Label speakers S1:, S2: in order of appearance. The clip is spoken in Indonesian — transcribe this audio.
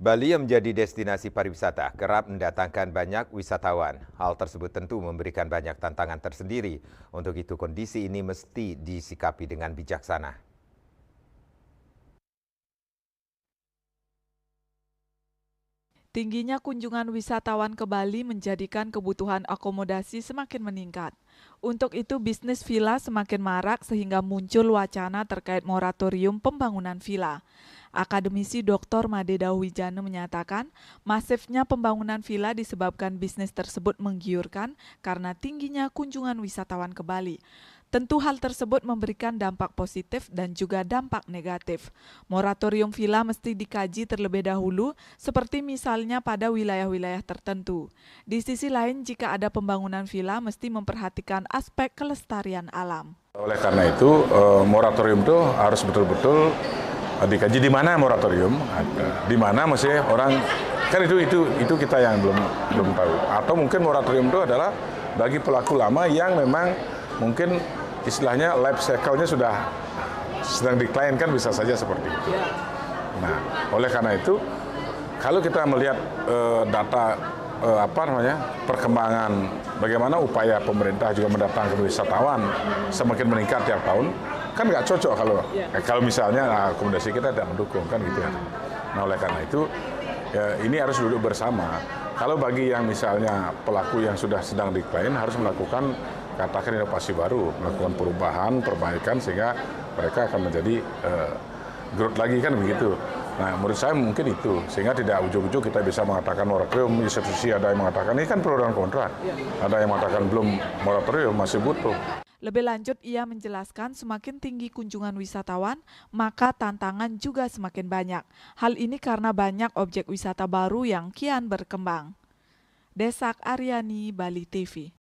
S1: Bali yang menjadi destinasi pariwisata kerap mendatangkan banyak wisatawan. Hal tersebut tentu memberikan banyak tantangan tersendiri. Untuk itu kondisi ini mesti disikapi dengan bijaksana.
S2: Tingginya kunjungan wisatawan ke Bali menjadikan kebutuhan akomodasi semakin meningkat. Untuk itu bisnis villa semakin marak sehingga muncul wacana terkait moratorium pembangunan villa. Akademisi Dr. Made Dahuwijana menyatakan, masifnya pembangunan villa disebabkan bisnis tersebut menggiurkan karena tingginya kunjungan wisatawan ke Bali. Tentu hal tersebut memberikan dampak positif dan juga dampak negatif. Moratorium villa mesti dikaji terlebih dahulu, seperti misalnya pada wilayah-wilayah tertentu. Di sisi lain, jika ada pembangunan villa, mesti memperhatikan aspek kelestarian alam.
S3: Oleh karena itu, moratorium itu harus betul-betul dikaji di mana moratorium, di mana maksudnya orang kan itu kita yang belum tahu. Atau mungkin moratorium itu adalah bagi pelaku lama yang memang mungkin istilahnya life cycle-nya sudah sedang decline, kan bisa saja seperti itu. Nah, oleh karena itu kalau kita melihat data perkembangan bagaimana upaya pemerintah juga mendatangkan wisatawan semakin meningkat tiap tahun, kan nggak cocok kalau misalnya akomodasi kita tidak mendukung, kan gitu ya. Nah, oleh karena itu ya, ini harus duduk bersama. Kalau bagi yang misalnya pelaku yang sudah sedang decline harus melakukan katakan inovasi baru, melakukan perubahan, perbaikan sehingga mereka akan menjadi growth lagi, kan begitu. Nah, menurut saya mungkin itu, sehingga tidak ujung-ujung kita bisa mengatakan moratorium. Di satu sisi ada yang mengatakan ini kan pro dan kontra, ada yang mengatakan belum moratorium, masih butuh.
S2: Lebih lanjut, ia menjelaskan semakin tinggi kunjungan wisatawan, maka tantangan juga semakin banyak. Hal ini karena banyak objek wisata baru yang kian berkembang. Desak Aryani, Bali TV.